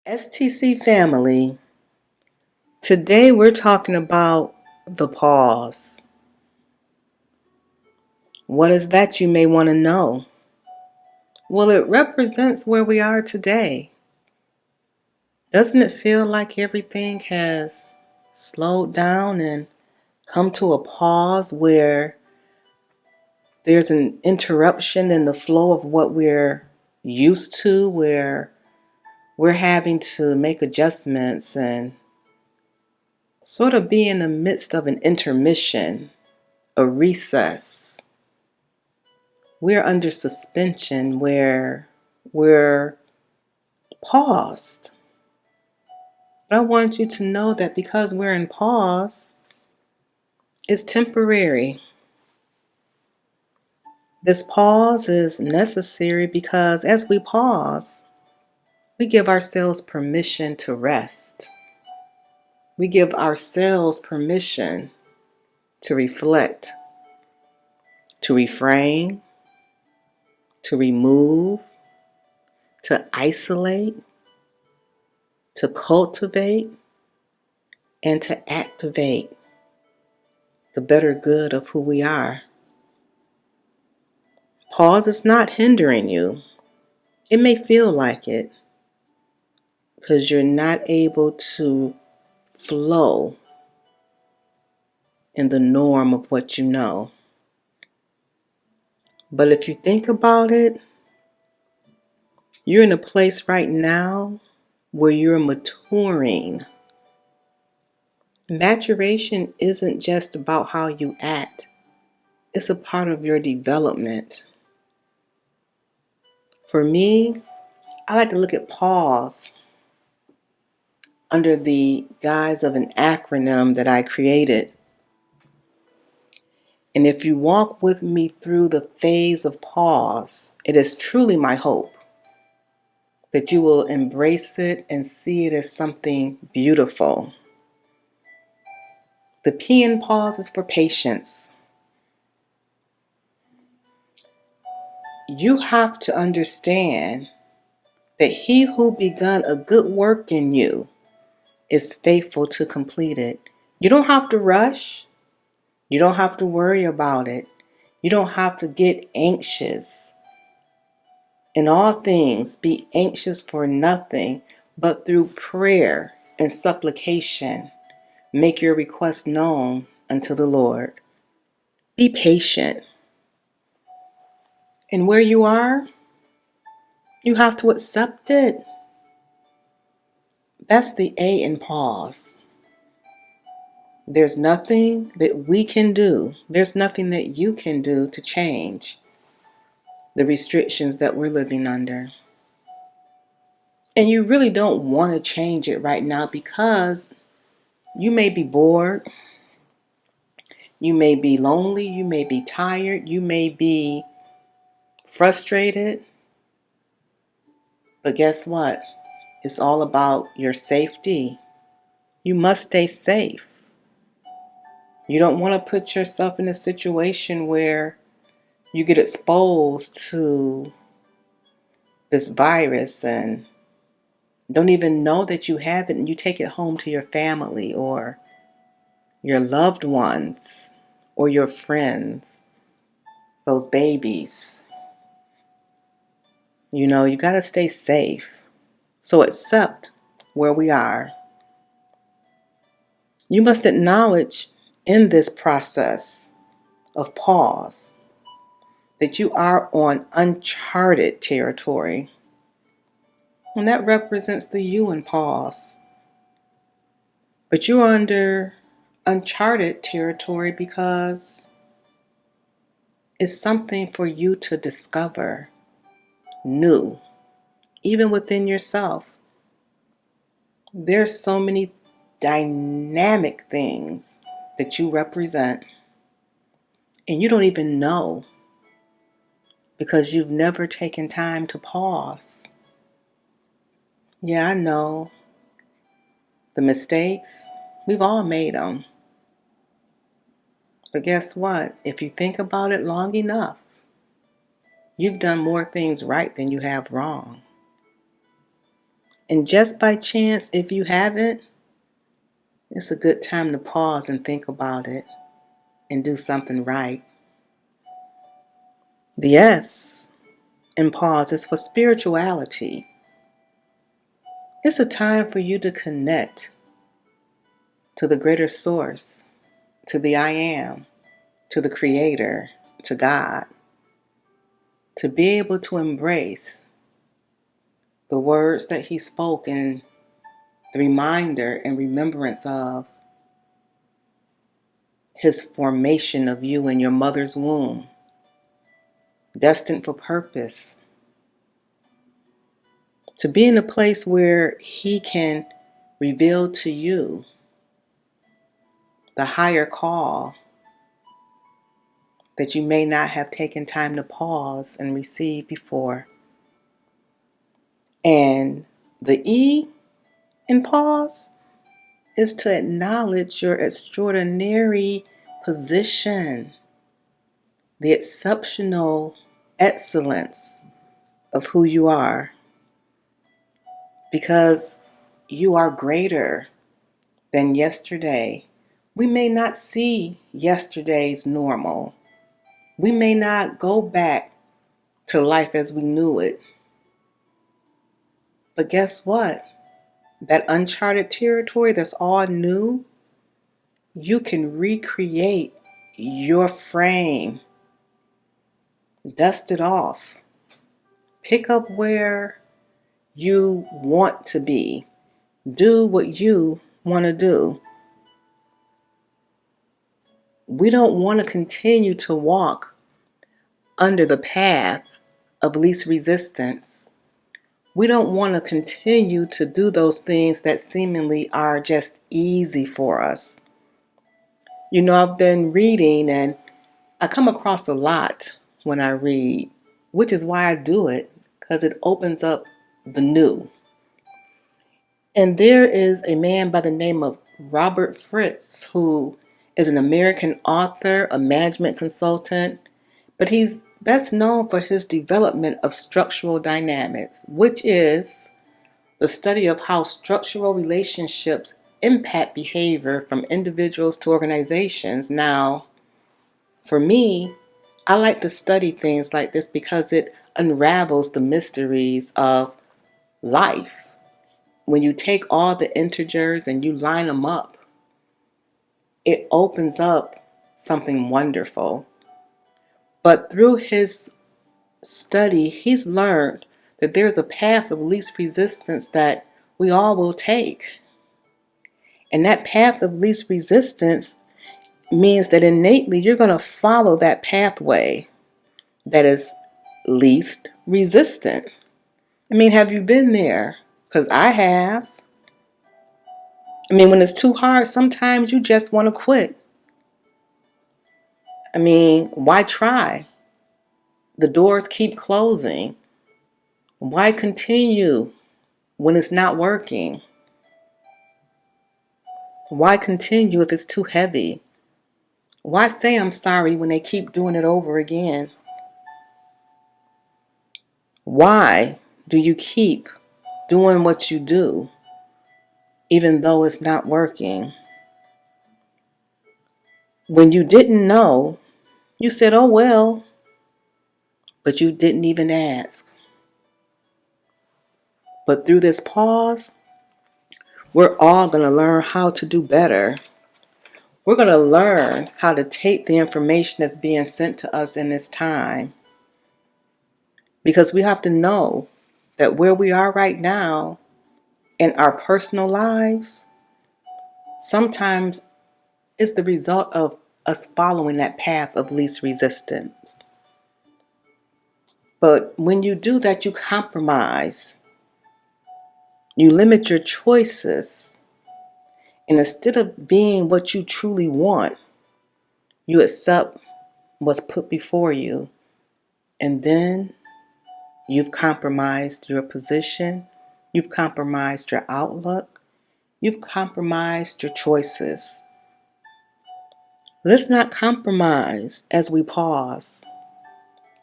STC family, today we're talking about the pause. What is that, you may want to know? Well, it represents where we are today. Doesn't it feel like everything has slowed down and come to a pause where there's an interruption in the flow of what we're used to, where we're having to make adjustments and sort of be in the midst of an intermission, a recess? We're under suspension where we're paused. But I want you to know that because we're in pause, it's temporary. This pause is necessary because as we pause, we give ourselves permission to rest. We give ourselves permission to reflect, to refrain, to remove, to isolate, to cultivate, and to activate the better good of who we are. Pause is not hindering you. It may feel like it because you're not able to flow in the norm of what you know. But if you think about it, you're in a place right now where you're maturing. Maturation isn't just about how you act, it's a part of your development. For me, I like to look at pause under the guise of an acronym that I created. And if you walk with me through the phase of pause, it is truly my hope that you will embrace it and see it as something beautiful. The P in pause is for patience. You have to understand that he who begun a good work in you is faithful to complete it. You don't have to rush. You don't have to worry about it. You don't have to get anxious. In all things, be anxious for nothing, but through prayer and supplication, make your request known unto the Lord. Be patient. And where you are, you have to accept it. That's the A in pause. There's nothing that we can do. There's nothing that you can do to change the restrictions that we're living under. And you really don't want to change it right now because you may be bored, you may be lonely, you may be tired, you may be frustrated. But guess what? It's all about your safety. You must stay safe. You don't want to put yourself in a situation where you get exposed to this virus and don't even know that you have it, and you take it home to your family or your loved ones or your friends, those babies. You got to stay safe. So accept where we are. You must acknowledge in this process of pause that you are on uncharted territory. And that represents the you in pause. But you're under uncharted territory because it's something for you to discover new, even within yourself. There's so many dynamic things that you represent, and you don't even know because you've never taken time to pause. Yeah, I know. The mistakes, we've all made them. But guess what? If you think about it long enough, you've done more things right than you have wrong. And just by chance, if you haven't, it's a good time to pause and think about it and do something right. The S in pause is for spirituality. It's a time for you to connect to the greater source, to the I am, to the Creator, to God, to be able to embrace the words that He spoke and the reminder and remembrance of His formation of you in your mother's womb, destined for purpose, to be in a place where He can reveal to you the higher call that you may not have taken time to pause and receive before. And the E in pause is to acknowledge your extraordinary position, the exceptional excellence of who you are, because you are greater than yesterday. We may not see yesterday's normal. We may not go back to life as we knew it. But guess what? That uncharted territory that's all new, you can recreate your frame, dust it off, pick up where you want to be, do what you want to do. We don't want to continue to walk under the path of least resistance. We don't want to continue to do those things that seemingly are just easy for us. You know, I've been reading and I come across a lot when I read, which is why I do it, because it opens up the new. And there is a man by the name of Robert Fritz, who is an American author, a management consultant, but he's best known for his development of structural dynamics, which is the study of how structural relationships impact behavior from individuals to organizations. Now, for me, I like to study things like this because it unravels the mysteries of life. When you take all the integers and you line them up, it opens up something wonderful. But through his study, he's learned that there's a path of least resistance that we all will take. And that path of least resistance means that innately you're going to follow that pathway that is least resistant. I mean, have you been there? Because I have. I mean, when it's too hard, sometimes you just want to quit. I mean, why try? The doors keep closing. Why continue when it's not working? Why continue if it's too heavy? Why say I'm sorry when they keep doing it over again? Why do you keep doing what you do even though it's not working? When you didn't know, you said, oh well, but you didn't even ask. But through this pause, we're all going to learn how to do better. We're going to learn how to take the information that's being sent to us in this time. Because we have to know that where we are right now in our personal lives, sometimes is the result of us following that path of least resistance. But when you do that, you compromise. You limit your choices. And instead of being what you truly want, you accept what's put before you. And then you've compromised your position. You've compromised your outlook. You've compromised your choices. Let's not compromise as we pause.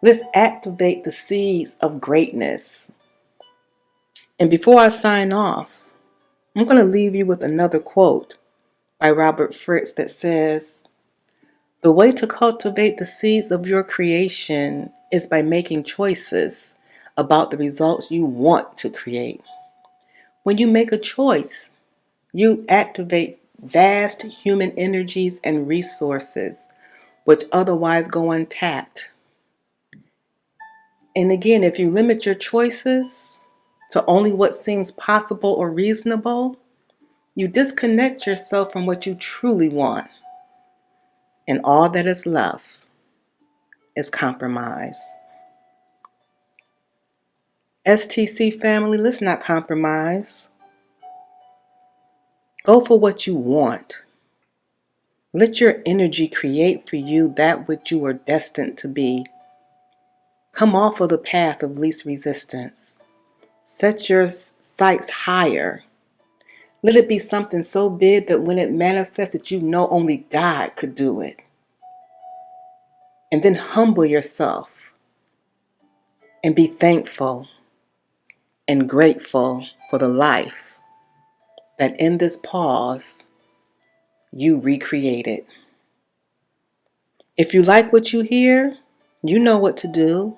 Let's activate the seeds of greatness. And before I sign off, I'm going to leave you with another quote by Robert Fritz that says, "The way to cultivate the seeds of your creation is by making choices about the results you want to create. When you make a choice, you activate vast human energies and resources which otherwise go untapped. And again, if you limit your choices to only what seems possible or reasonable, you disconnect yourself from what you truly want, and all that is left is compromise." STC family, let's not compromise. Go for what you want. Let your energy create for you that which you are destined to be. Come off of the path of least resistance. Set your sights higher. Let it be something so big that when it manifests that you know only God could do it. And then humble yourself and be thankful and grateful for the life that in this pause you recreated. If you like what you hear, you know what to do.